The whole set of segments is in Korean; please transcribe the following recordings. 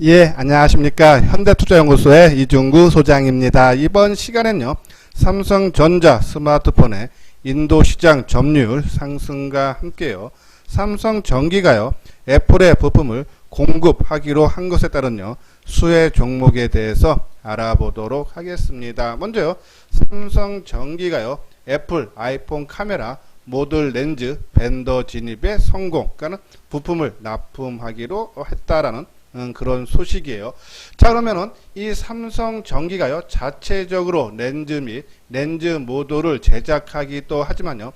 예, 안녕하십니까. 현대투자연구소의 이중구 소장입니다. 이번 시간엔요, 삼성전자 스마트폰의 인도시장 점유율 상승과 함께요, 삼성전기가요, 애플의 부품을 공급하기로 한 것에 따른요, 수혜 종목에 대해서 알아보도록 하겠습니다. 먼저요, 삼성전기가요, 애플 아이폰 카메라 모듈 렌즈 벤더 진입에 성공, 그러니까 부품을 납품하기로 했다라는 그런 소식이에요. 자, 그러면은 이 삼성전기가요, 자체적으로 렌즈 및 렌즈 모듈을 제작하기도 하지만요,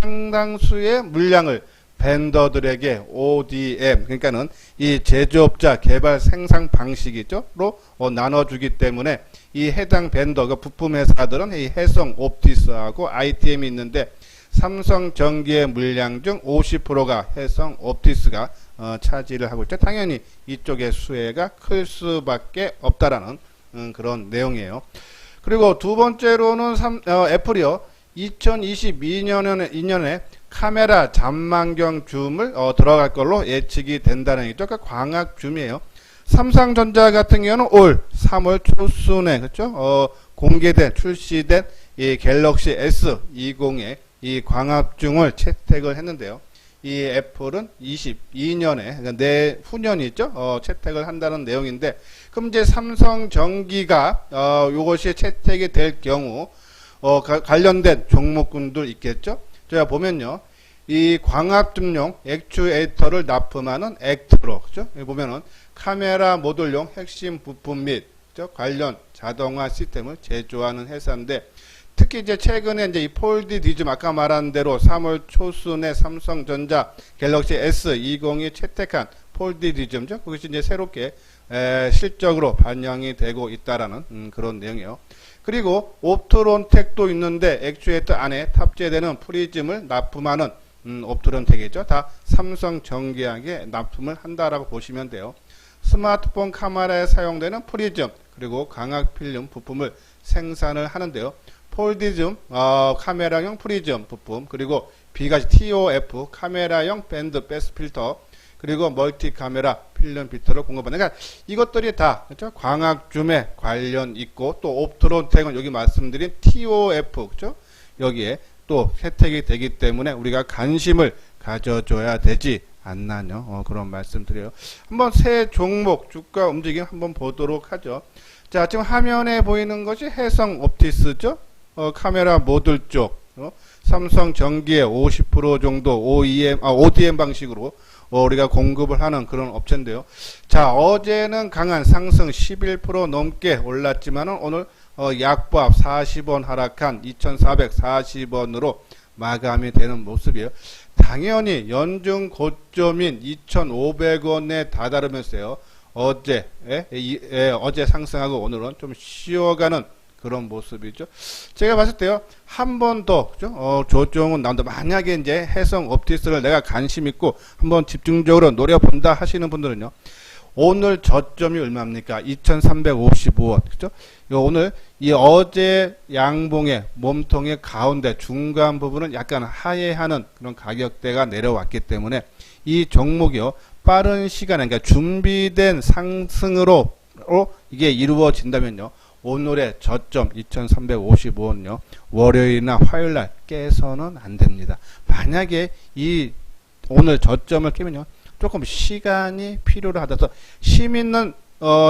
상당수의 물량을 벤더들에게 ODM, 그러니까는 이 제조업자 개발 생산 방식이죠,로 나눠주기 때문에 이 해당 벤더가 부품 회사들은 이 해성 옵티스하고 ITM이 있는데, 삼성전기의 물량 중 50%가 해성 옵티스가 차지를 하고 있죠. 당연히 이쪽의 수혜가 클 수밖에 없다라는 그런 내용이에요. 그리고 두 번째로는 애플이요, 2022년에 카메라 잔망경 줌을 들어갈 걸로 예측이 된다는 얘기죠. 그러니까 광학 줌이에요. 삼성전자 같은 경우는 올 3월 초순에 그렇죠? 공개된 출시된 이 갤럭시 S20의 이 광합중을 채택을 했는데요. 이 애플은 22년에 그러니까 내후년이죠. 채택을 한다는 내용인데, 그럼 이제 삼성전기가 요것이 채택이 될 경우 관련된 종목군들 있겠죠. 제가 보면요, 이 광합중용 액추에이터를 납품하는 액트로, 그죠? 여기 보면은 카메라 모듈용 핵심 부품 및 관련 자동화 시스템을 제조하는 회사인데, 특히 이제 최근에 이제 이 폴드 디즘 아까 말한 대로 3월 초순에 삼성전자 갤럭시 S20이 채택한 폴드 디즘죠. 그것이 이제 새롭게 실적으로 반영이 되고 있다라는 그런 내용이에요. 그리고 옵트론텍도 있는데 액추에이터 안에 탑재되는 프리즘을 납품하는 옵트론텍이죠. 다 삼성전기에게 납품을 한다라고 보시면 돼요. 스마트폰 카메라에 사용되는 프리즘 그리고 광학필름 부품을 생산을 하는데요. 폴디즘 카메라용 프리즘 부품, 그리고 B가지 TOF 카메라용 밴드 패스 필터, 그리고 멀티 카메라 필름 필터를 공급하는, 그러니까 이것들이 다 그렇죠? 광학줌에 관련 있고, 또 옵트론텍은 여기 말씀드린 TOF 그렇죠? 여기에 또 혜택이 되기 때문에 우리가 관심을 가져줘야 되지 않나요? 그런 말씀 드려요. 한번 세 종목 주가 움직임 한번 보도록 하죠. 자, 지금 화면에 보이는 것이 해성 옵티스죠? 카메라 모듈 쪽, 삼성전기의 50% 정도 ODM 방식으로 우리가 공급을 하는 그런 업체인데요. 자, 어제는 강한 상승 11% 넘게 올랐지만은 오늘 약보합 40원 하락한 2,440원으로 마감이 되는 모습이에요. 당연히 연중 고점인 2,500원에 다다르면서요, 어제 상승하고 오늘은 좀 쉬어가는 그런 모습이죠. 제가 봤을 때요, 한 번 더 조정은 나온다. 만약에 이제 해성 옵티스를 내가 관심 있고 한번 집중적으로 노려본다 하시는 분들은요, 오늘 저점이 얼마입니까? 2,355원. 그죠? 오늘 이 어제 양봉의 몸통의 가운데 중간 부분은 약간 하회하는 그런 가격대가 내려왔기 때문에 이 종목이요, 빠른 시간에, 그러니까 준비된 상승으로 이게 이루어진다면요, 오늘의 저점 2,355원요, 월요일이나 화요일날 깨서는 안 됩니다. 만약에 이 오늘 저점을 깨면요, 조금 시간이 필요로 하다서 힘 있는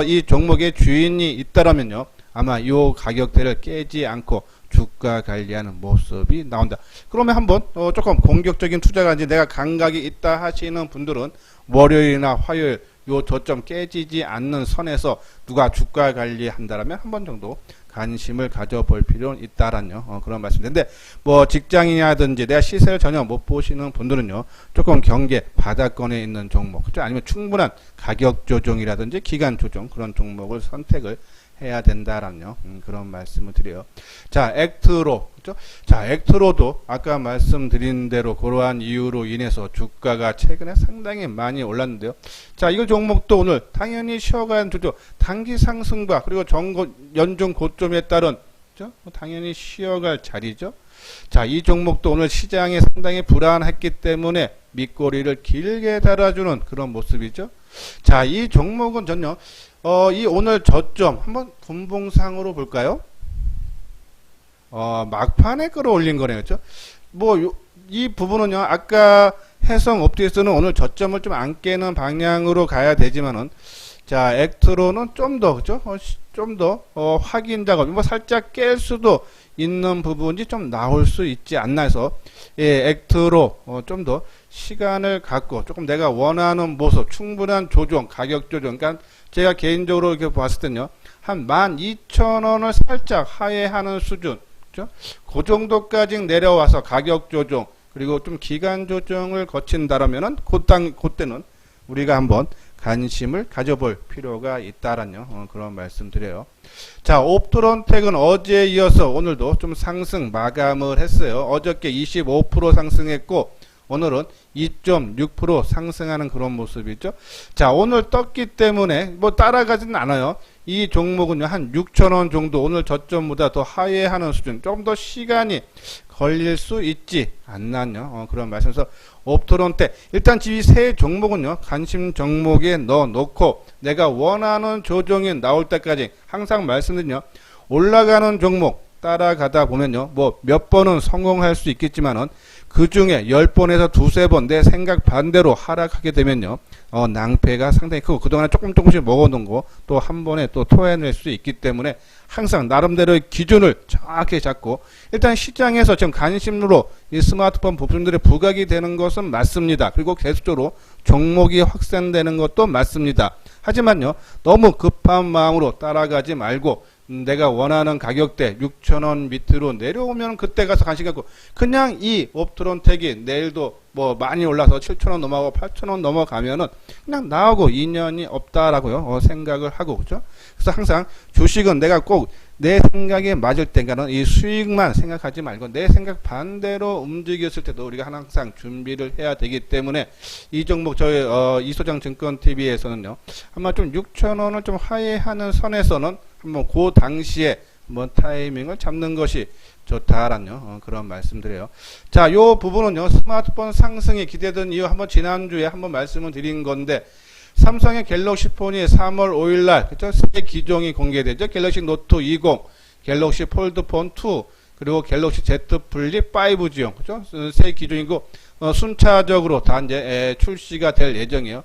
이 종목의 주인이 있다라면요, 아마 이 가격대를 깨지 않고 주가 관리하는 모습이 나온다. 그러면 한번 조금 공격적인 투자가 이제 내가 감각이 있다 하시는 분들은 월요일이나 화요일 요 저점 깨지지 않는 선에서 누가 주가 관리한다라면 한 번 정도 관심을 가져볼 필요는 있다라는 그런 말씀인데, 뭐 직장인이라든지 내가 시세를 전혀 못 보시는 분들은요, 조금 경계 바닥권에 있는 종목, 그렇죠? 아니면 충분한 가격 조정이라든지 기간 조정 그런 종목을 선택을 해야 된다라는 그런 말씀을 드려요. 자, 액트로, 그죠? 자, 액트로도 아까 말씀드린 대로 그러한 이유로 인해서 주가가 최근에 상당히 많이 올랐는데요. 자, 이거 종목도 오늘 당연히 쉬어가는 조정, 단기 상승과 그리고 연중 고점에 따른, 그죠? 당연히 쉬어갈 자리죠. 자, 이 종목도 오늘 시장이 상당히 불안했기 때문에 밑꼬리를 길게 달아주는 그런 모습이죠. 자, 이 종목은 전요, 이 오늘 저점 한번 분봉상으로 볼까요? 막판에 끌어올린 거네요. 그죠? 이 부분은요, 아까 해성 업체에서는 오늘 저점을 좀 안 깨는 방향으로 가야 되지만은, 자, 액트로는 좀 더, 그죠? 좀 더, 확인 작업, 살짝 깰 수도 있는 부분이 좀 나올 수 있지 않나 해서, 예, 액트로, 좀 더 시간을 갖고, 조금 내가 원하는 모습, 충분한 조정, 가격 조정, 그러니까 제가 개인적으로 이렇게 봤을 때는요, 한 12,000원을 살짝 하회하는 수준, 그죠? 그 정도까지 내려와서 가격 조정, 그리고 좀 기간 조정을 거친다라면은, 그때는 우리가 한번 관심을 가져볼 필요가 있다라는 그런 말씀드려요. 자, 옵트론텍은 어제에 이어서 오늘도 좀 상승 마감을 했어요. 어저께 25% 상승했고 오늘은 2.6% 상승하는 그런 모습이죠. 자, 오늘 떴기 때문에 따라가지는 않아요. 이 종목은요, 한 6,000원 정도 오늘 저점보다 더 하회하는 수준, 좀 더 시간이 걸릴 수 있지 않나요? 그런 말씀에서 옵트론텍, 일단 이 세 종목은요, 관심 종목에 넣어 놓고 내가 원하는 조정이 나올 때까지 항상 말씀드리요, 올라가는 종목 따라가다 보면요, 몇 번은 성공할 수 있겠지만은 그 중에 10번에서 두세 번 내 생각 반대로 하락하게 되면요, 낭패가 상당히 크고 그동안에 조금씩 먹어놓은 거 또 한 번에 또 토해낼 수 있기 때문에 항상 나름대로의 기준을 정확히 잡고, 일단 시장에서 지금 관심으로 이 스마트폰 부품들이 부각이 되는 것은 맞습니다. 그리고 계속적으로 종목이 확산되는 것도 맞습니다. 하지만요, 너무 급한 마음으로 따라가지 말고 내가 원하는 가격대 6,000원 밑으로 내려오면 그때 가서 관심 갖고, 그냥 이 옵트론텍이 내일도 많이 올라서 7,000원 넘어가고 8,000원 넘어가면은 그냥 나오고 인연이 없다라고요, 생각을 하고, 그죠? 그래서 항상 주식은 내가 꼭 내 생각에 맞을 때가는 이 수익만 생각하지 말고 내 생각 반대로 움직였을 때도 우리가 항상 준비를 해야 되기 때문에 이 종목 저희 이소장 증권 TV에서는요, 아마 좀 6,000원을 좀 하회하는 선에서는 한번 그 당시에 한번 타이밍을 잡는 것이 좋다라는 그런 말씀드려요. 자, 요 부분은요, 스마트폰 상승이 기대된 이유 한번 지난주에 한번 말씀을 드린 건데, 삼성의 갤럭시 폰이 3월 5일날 그죠? 새 기종이 공개되죠. 갤럭시 노트 20, 갤럭시 폴드폰 2, 그리고 갤럭시 Z 플립 5G용, 그죠? 새 기종이고 순차적으로 다 이제 출시가 될 예정이에요.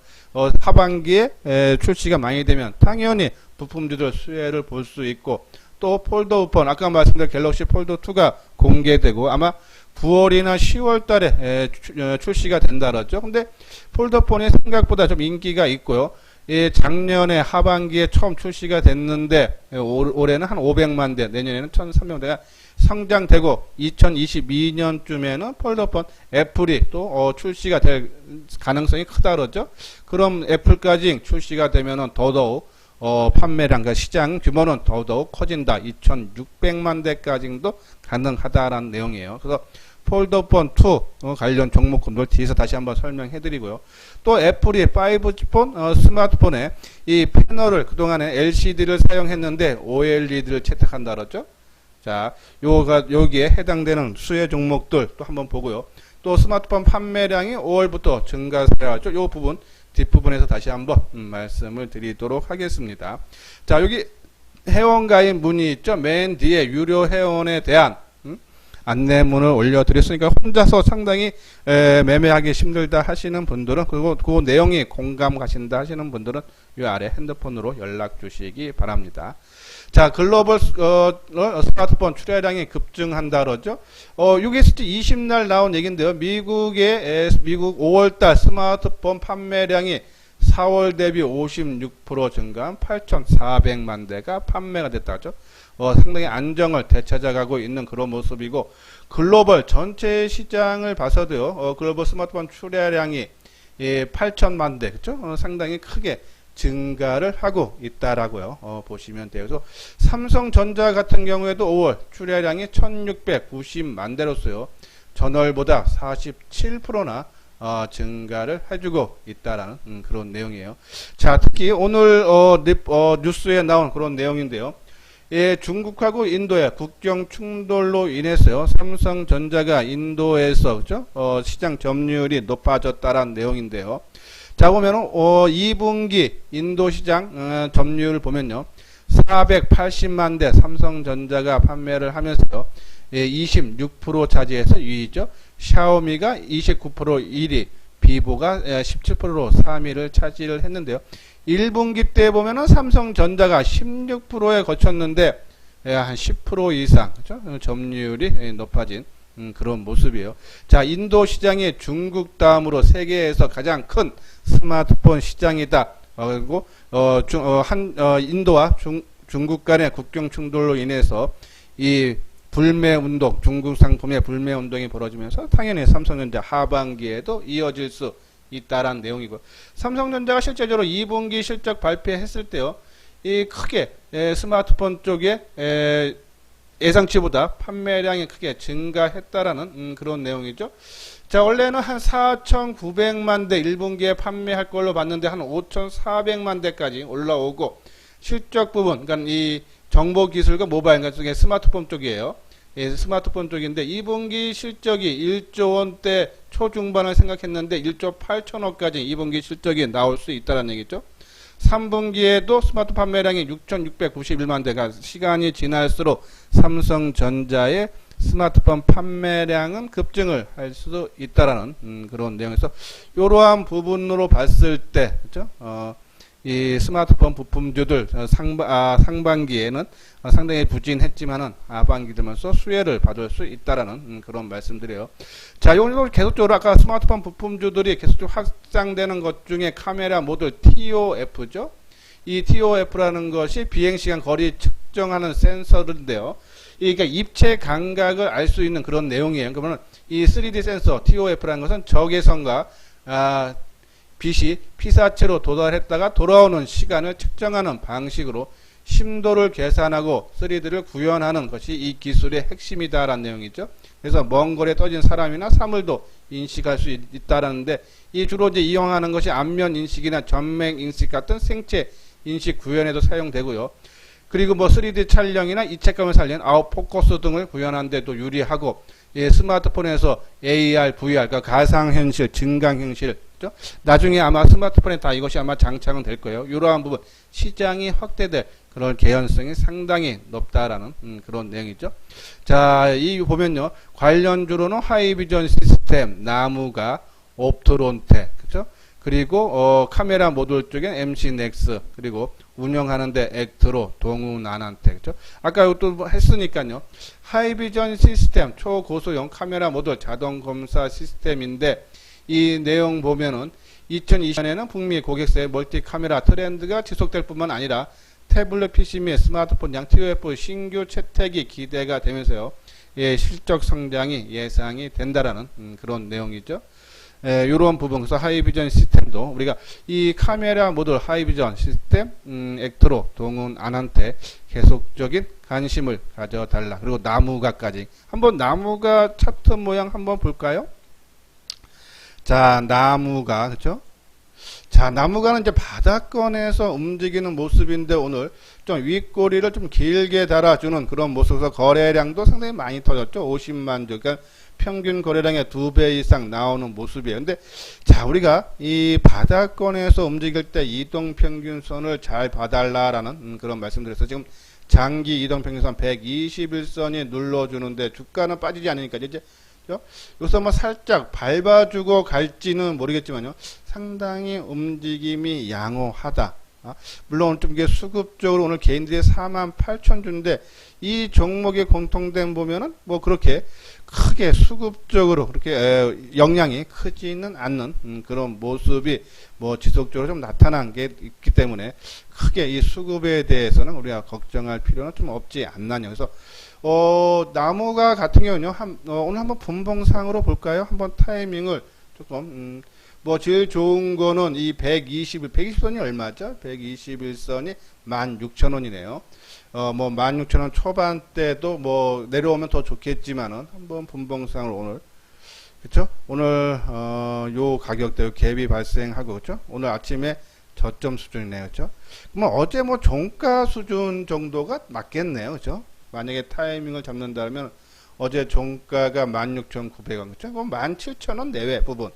하반기에 출시가 많이 되면 당연히 부품주들 수혜를 볼 수 있고, 또 폴더폰, 아까 말씀드린 갤럭시 폴더 2가 공개되고 아마 9월이나 10월 달에 출시가 된다 그랬죠. 근데 폴더폰이 생각보다 좀 인기가 있고요. 작년에 하반기에 처음 출시가 됐는데 올해는 한 500만 대, 내년에는 1,300대가 성장되고 2022년쯤에는 폴더폰 애플이 또 출시가 될 가능성이 크다 그러죠. 그럼 애플까지 출시가 되면은 더더욱 판매량과 시장 규모는 더더욱 커진다. 2,600만 대까지도 가능하다라는 내용이에요. 그래서 폴더폰 2 관련 종목군들 뒤에서 다시 한번 설명해 드리고요. 또 애플이 5G폰 스마트폰에 이 패널을 그동안에 LCD를 사용했는데 OLED를 채택한다 그랬죠. 자, 여기에 해당되는 수혜 종목들 또 한번 보고요. 또 스마트폰 판매량이 5월부터 증가하죠. 이 부분 뒷부분에서 다시 한번 말씀을 드리도록 하겠습니다. 자, 여기 회원가입 문의 있죠. 맨 뒤에 유료 회원에 대한 안내문을 올려드렸으니까 혼자서 상당히 매매하기 힘들다 하시는 분들은, 그리고 그 내용이 공감 가신다 하시는 분들은 이 아래 핸드폰으로 연락 주시기 바랍니다. 자, 글로벌 스마트폰 출하량이 급증한다 그러죠. 이게 20날 나온 얘기인데요. 미국 5월달 스마트폰 판매량이 4월 대비 56% 증가한 8,400만 대가 판매가 됐다죠. 상당히 안정을 되찾아가고 있는 그런 모습이고, 글로벌 전체 시장을 봐서도요, 글로벌 스마트폰 출하량이 8천만 대, 그죠? 상당히 크게 증가를 하고 있다라고요. 보시면 돼요. 그래서 삼성전자 같은 경우에도 5월 출하량이 1690만 대로서요, 전월보다 47%나 증가를 해주고 있다라는 그런 내용이에요. 자, 특히 오늘 뉴스에 나온 그런 내용인데요. 중국하고 인도의 국경 충돌로 인해서요, 삼성전자가 인도에서 그죠? 시장 점유율이 높아졌다라는 내용인데요. 자, 보면은 2분기 인도 시장 점유율 보면요. 480만 대 삼성전자가 판매를 하면서요. 26% 차지해서 2위죠. 샤오미가 29% 1위, 비보가 17%로 3위를 차지를 했는데요. 1분기 때 보면은 삼성전자가 16%에 거쳤는데 한 10% 이상 그렇죠? 점유율이 높아진 그런 모습이에요. 자, 인도 시장이 중국 다음으로 세계에서 가장 큰 스마트폰 시장이다. 그리고 인도와 중국 간의 국경 충돌로 인해서 이 불매 운동, 중국 상품의 불매 운동이 벌어지면서 당연히 삼성전자 하반기에도 이어질 수 있다라는 내용이고, 삼성전자가 실제적으로 2분기 실적 발표했을 때요, 이 크게 스마트폰 쪽에 예상치보다 판매량이 크게 증가했다라는 그런 내용이죠. 자, 원래는 한 4,900만 대 1분기에 판매할 걸로 봤는데 한 5,400만 대까지 올라오고, 실적 부분, 그러니까 이 정보기술과 모바일, 그러니까 스마트폰 쪽이에요. 스마트폰 쪽인데 2분기 실적이 1조 원대 초중반을 생각했는데 1조 8천억까지 2분기 실적이 나올 수 있다는 얘기죠. 3분기에도 스마트 판매량이 6,691만 대가, 시간이 지날수록 삼성전자의 스마트폰 판매량은 급증을 할 수도 있다라는 그런 내용에서, 이러한 부분으로 봤을 때 그렇죠? 이 스마트폰 부품주들 상반기에는 상당히 부진했지만은 하반기 들면서 수혜를 받을 수 있다라는 그런 말씀드려요. 자, 오늘 계속적으로 아까 스마트폰 부품주들이 계속적으로 확장되는 것 중에 카메라 모듈 TOF죠. 이 TOF라는 것이 비행시간 거리 측정하는 센서인데요. 그러니까 입체 감각을 알 수 있는 그런 내용이에요. 그러면 이 3D 센서 TOF라는 것은 적외선과 빛이 피사체로 도달했다가 돌아오는 시간을 측정하는 방식으로 심도를 계산하고 3D를 구현하는 것이 이 기술의 핵심이다라는 내용이죠. 그래서 먼 거리에 떠진 사람이나 사물도 인식할 수 있다라는데, 이 주로 이제 이용하는 것이 안면 인식이나 전면 인식 같은 생체 인식 구현에도 사용되고요. 그리고 뭐 3D 촬영이나 이체감을 살린 아웃포커스 등을 구현하는 데도 유리하고, 스마트폰에서 AR, VR, 그러니까 가상현실, 증강현실, 그렇죠? 나중에 아마 스마트폰에 다 이것이 아마 장착은 될 거예요. 이러한 부분 시장이 확대될 그런 개연성이 상당히 높다라는 그런 내용이죠. 자, 이 보면요, 관련주로는 하이비전 시스템, 나무가, 옵트론텍, 그렇죠? 그리고 카메라 모듈 쪽엔 MC넥스, 그리고 운영하는데 액트로, 동우나난텍, 그렇죠? 아까 이것도 했으니까요. 하이비전 시스템, 초고소형 카메라 모듈 자동 검사 시스템인데, 이 내용 보면은 2020년에는 북미 고객사의 멀티 카메라 트렌드가 지속될 뿐만 아니라 태블릿 PC 및 스마트폰 양 TOF 신규 채택이 기대가 되면서요, 실적 성장이 예상이 된다라는 그런 내용이죠. 이런 부분, 그래서 하이비전 시스템도 우리가 이 카메라 모듈 하이비전 시스템 액트로, 동운, 아난테 계속적인 관심을 가져달라. 그리고 나무가까지 한번 나무가 차트 모양 한번 볼까요? 자, 나무가, 그쵸? 자, 나무가는 이제 바닥권에서 움직이는 모습인데, 오늘 좀 윗꼬리를 좀 길게 달아주는 그런 모습에서 거래량도 상당히 많이 터졌죠. 50만 주. 그러니까 평균 거래량의 2배 이상 나오는 모습이에요. 근데, 자, 우리가 이 바닥권에서 움직일 때 이동평균선을 잘 봐달라라는 그런 말씀드렸어요. 지금 장기 이동평균선 121선이 눌러주는데 주가는 빠지지 않으니까 이제 여기서 뭐 살짝 밟아주고 갈지는 모르겠지만요, 상당히 움직임이 양호하다. 물론 좀 이게 수급적으로 오늘 개인들이 48,000주인데 이 종목의 공통된 보면은 뭐 그렇게 크게 수급적으로 그렇게 영향이 크지는 않는 그런 모습이 뭐 지속적으로 좀 나타난 게 있기 때문에 크게 이 수급에 대해서는 우리가 걱정할 필요는 좀 없지 않나요. 그래서 나무가 같은 경우는요, 오늘 한번 분봉상으로 볼까요? 한번 타이밍을 조금, 뭐, 제일 좋은 거는 이 120선이 얼마죠? 121선이 16,000원이네요. 뭐, 16,000원 초반대도 뭐, 내려오면 더 좋겠지만은, 한번 분봉상으로 오늘, 그쵸? 오늘, 요 가격대로 갭이 발생하고, 그쵸? 오늘 아침에 저점 수준이네요. 그쵸? 그러면 어제 뭐, 종가 수준 정도가 맞겠네요. 그쵸? 만약에 타이밍을 잡는다면 어제 종가가 16,900원, 그렇죠? 그럼 17,000원 내외 부분.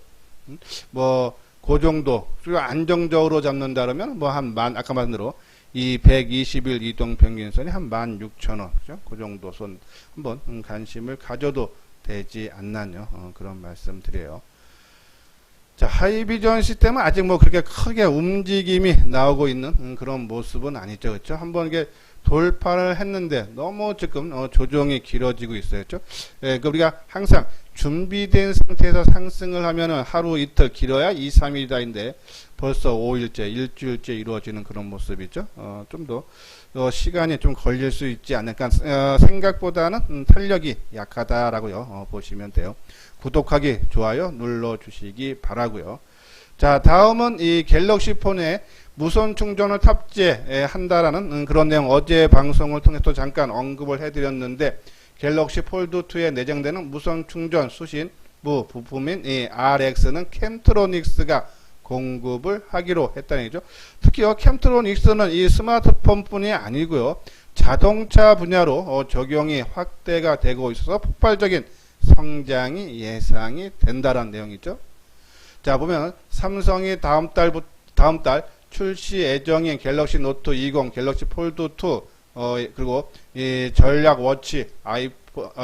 뭐 그 정도. 그리고 안정적으로 잡는다 그러면 뭐 한 아까 말한 대로 이 120일 이동 평균선이 한 16,000원. 그죠? 그 정도 선 한번 관심을 가져도 되지 않나요? 그런 말씀 드려요. 자, 하이비전 시스템은 아직 뭐 그렇게 크게 움직임이 나오고 있는 그런 모습은 아니죠. 그렇죠? 한번 이게 돌파를 했는데 너무 지금 조정이 길어지고 있어요. 그렇죠? 예, 그 우리가 항상 준비된 상태에서 상승을 하면은 하루 이틀 길어야 2, 3일다인데 벌써 5일째, 일주일째 이루어지는 그런 모습이죠. 좀 더 시간이 좀 걸릴 수 있지 않을까. 생각보다는 탄력이 약하다라고요. 보시면 돼요. 구독하기, 좋아요 눌러주시기 바라고요. 자, 다음은 이 갤럭시 폰에 무선 충전을 탑재한다라는 그런 내용 어제 방송을 통해서 잠깐 언급을 해드렸는데 갤럭시 폴드2에 내장되는 무선 충전 수신부 부품인 이 RX는 캠트로닉스가 공급을 하기로 했다는 얘기죠. 특히요, 캠트로닉스는 이 스마트폰뿐이 아니고요, 자동차 분야로 적용이 확대가 되고 있어서 폭발적인 성장이 예상이 된다라는 내용이죠. 자, 보면 삼성이 다음 달 출시 예정인 갤럭시 노트 20, 갤럭시 폴드 2, 그리고 이 전략 워치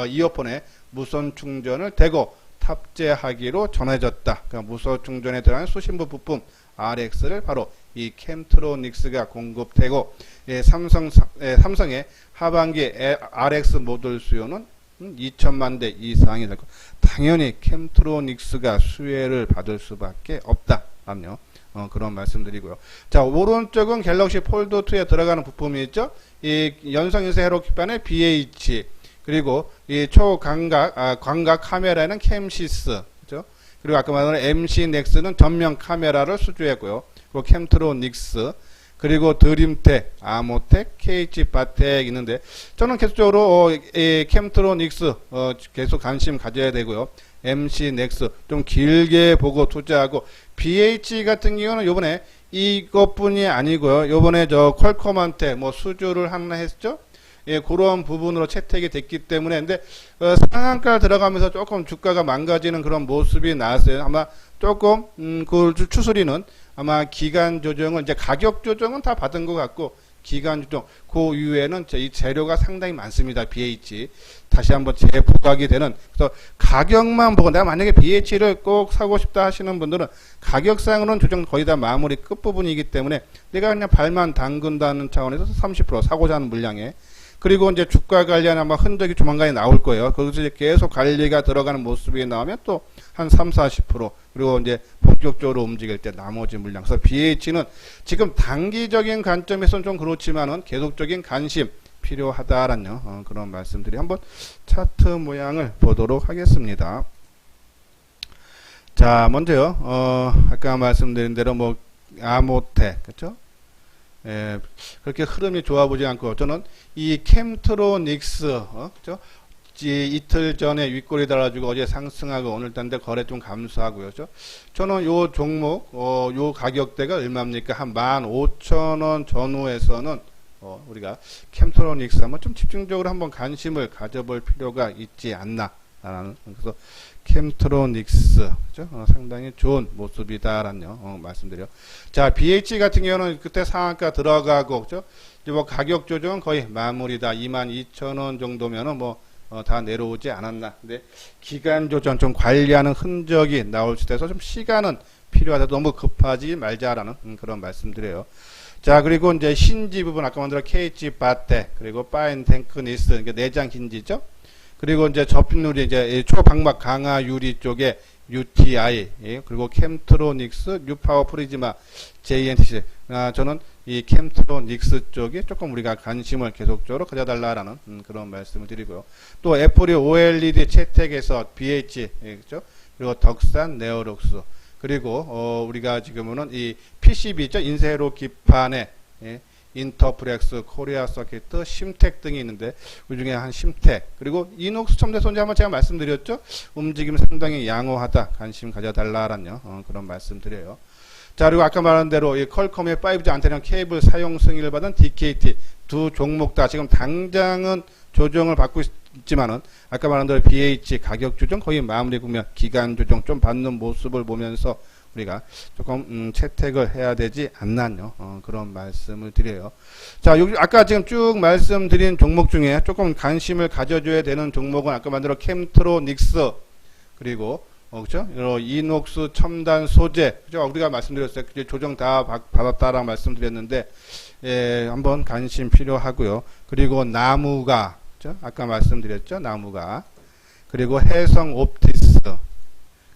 이어폰에 무선 충전을 대고 탑재하기로 전해졌다. 그러니까 무선 충전에 들어가는 수신부 부품 RX를 바로 이 캠트로닉스가 공급되고, 삼성의 하반기 RX 모듈 수요는 2천만 대 이상이 될 것. 당연히 캠트로닉스가 수혜를 받을 수밖에 없다. 그런 말씀드리고요. 자, 오른쪽은 갤럭시 폴드 2에 들어가는 부품이 있죠. 이 연성인쇄 회로 기판의 BH, 그리고 이 초광각 광각 카메라에는 캠시스, 그죠? 그리고 아까 말한 MC 넥스는 전면 카메라를 수주했고요. 그리고 캠트로닉스, 그리고 드림텍, 아모텍, KH 바텍 있는데 저는 계속적으로 이 캠트로닉스 계속 관심 가져야 되고요. MC 넥스 좀 길게 보고 투자하고, BH 같은 경우는 요번에 이것뿐이 아니고요. 요번에 저 퀄컴한테 뭐 수주를 하나 했죠. 예, 그런 부분으로 채택이 됐기 때문에, 근데 상한가 들어가면서 조금 주가가 망가지는 그런 모습이 나왔어요. 아마 조금 그 추스리는 아마 기간 조정은, 이제 가격 조정은 다 받은 것 같고, 기간 조정 그 이후에는 이 재료가 상당히 많습니다. BH 다시 한번 재부각이 되는. 그래서 가격만 보고 내가 만약에 BH를 꼭 사고 싶다 하시는 분들은 가격상으로는 조정 거의 다 마무리 끝부분이기 때문에 내가 그냥 발만 담근다는 차원에서 30% 사고자 하는 물량에, 그리고 이제 주가 관련 아마 흔적이 조만간에 나올 거예요. 거기서 이제 계속 관리가 들어가는 모습이 나오면 또 한 3, 40%, 그리고 이제 본격적으로 움직일 때 나머지 물량. 그래서 BH는 지금 단기적인 관점에서는 좀 그렇지만은 계속적인 관심 필요하다라는 그런 말씀들이. 한번 차트 모양을 보도록 하겠습니다. 자, 먼저요, 아까 말씀드린 대로 뭐 아모텍, 그렇죠? 예, 그렇게 흐름이 좋아 보지 않고, 저는 이 캠트로닉스, 그죠? 이틀 전에 윗골이 달아주고 어제 상승하고 오늘 단데 거래 좀 감소하고요. 그죠? 저는 요 종목, 요 가격대가 얼마입니까? 한 15,000원 전후에서는, 우리가 캠트로닉스 한번 좀 집중적으로 한번 관심을 가져볼 필요가 있지 않나. 그래서 캠트로닉스, 그죠? 상당히 좋은 모습이다라는 말씀드려. 자, BH 같은 경우는 그때 상한가 들어가고, 그죠? 이제 뭐 가격 조정은 거의 마무리다. 22,000원 정도면은 뭐 다 내려오지 않았나. 근데 기간 조정 좀 관리하는 흔적이 나올 수 있어서 좀 시간은 필요하다. 너무 급하지 말자라는 그런 말씀드려요. 자, 그리고 이제 힌지 부분 아까 만들어 KH 바텍, 그리고 파인탱크니스, 그러니까 내장 힌지죠. 그리고 이제 접힌유리, 이제 초방막 강화 유리 쪽에 UTI, 예, 그리고 캠트로닉스, 뉴파워 프리즈마, JNTC. 저는 이 캠트로닉스 쪽에 조금 우리가 관심을 계속적으로 가져달라라는 그런 말씀을 드리고요. 또 애플이 OLED 채택에서 BH, 예, 그렇죠? 그리고 덕산, 네오룩스, 그리고 우리가 지금은 이 PCB죠, 인쇄로 기판에, 예, 인터플렉스, 코리아 서킷, 심텍 등이 있는데 그 중에 한 심텍, 그리고 이녹스 첨대손재 한번 제가 말씀드렸죠. 움직임 상당히 양호하다. 관심 가져달라라는 그런 말씀드려요. 자, 그리고 아까 말한 대로 이 퀄컴의 5G 안테나 케이블 사용 승인을 받은 DKT 두 종목 다 지금 당장은 조정을 받고 있지만은 아까 말한 대로 BH 가격 조정 거의 마무리 국면, 기간 조정 좀 받는 모습을 보면서 우리가 조금 채택을 해야 되지 않나요? 그런 말씀을 드려요. 자, 여기 아까 지금 쭉 말씀드린 종목 중에 조금 관심을 가져줘야 되는 종목은 아까 만들어 캠트로닉스 그리고 그죠? 이녹스 첨단 소재 그죠? 우리가 말씀드렸어요. 조정 다 받았다라고 말씀드렸는데 한번 관심 필요하고요. 그리고 나무가 그죠? 아까 말씀드렸죠? 나무가 그리고 해성 옵티스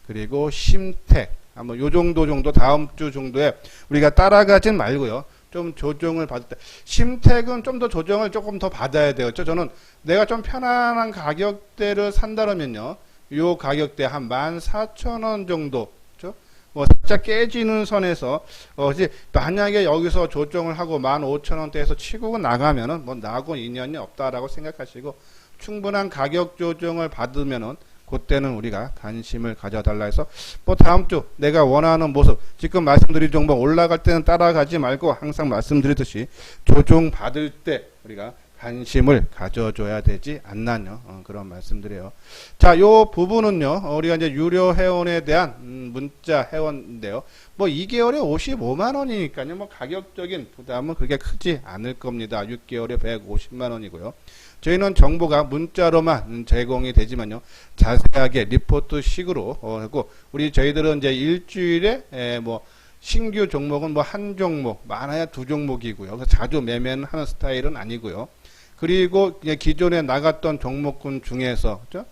그리고 심텍 한번 요 정도 다음 주 정도에 우리가 따라가진 말고요. 좀 조정을 받을 때 심텍은 좀 더 조정을 조금 더 받아야 돼요. 저는 내가 좀 편안한 가격대를 산다면요. 요 가격대 한 14,000원 정도 그렇죠? 뭐 살짝 깨지는 선에서 이제 만약에 여기서 조정을 하고 15,000원대에서 치고 나가면은 뭐 나하고 인연이 없다라고 생각하시고 충분한 가격 조정을 받으면은 그때는 우리가 관심을 가져달라 해서 뭐 다음 주 내가 원하는 모습 지금 말씀드린 종목 올라갈 때는 따라가지 말고 항상 말씀드리듯이 조정 받을 때 우리가 관심을 가져줘야 되지 않나요? 그런 말씀드려요. 자, 요 부분은요, 우리가 이제 유료 회원에 대한 문자 회원인데요. 뭐 2개월에 55만 원이니까요. 뭐 가격적인 부담은 그렇게 크지 않을 겁니다. 6개월에 150만 원이고요. 저희는 정보가 문자로만 제공이 되지만요. 자세하게 리포트식으로 하고 저희들은 이제 일주일에 뭐 신규 종목은 뭐 한 종목, 많아야 두 종목이고요. 그래서 자주 매매는 하는 스타일은 아니고요. 그리고 기존에 나갔던 종목군 중에서 그렇죠?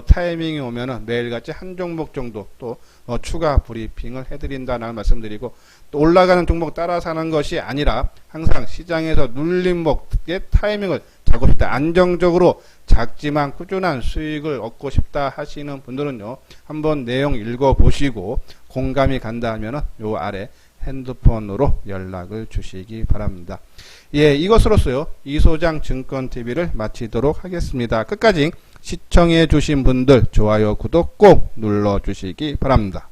타이밍이 오면은 매일같이 한 종목 정도 또 추가 브리핑을 해드린다는 말씀드리고 또 올라가는 종목 따라 사는 것이 아니라 항상 시장에서 눌림목의 타이밍을 잡고 싶다. 안정적으로 작지만 꾸준한 수익을 얻고 싶다 하시는 분들은요. 한번 내용 읽어보시고 공감이 간다 하면은 요 아래 핸드폰으로 연락을 주시기 바랍니다. 예, 이것으로서요. 이소장 증권TV를 마치도록 하겠습니다. 끝까지 시청해 주신 분들 좋아요, 구독 꼭 눌러 주시기 바랍니다.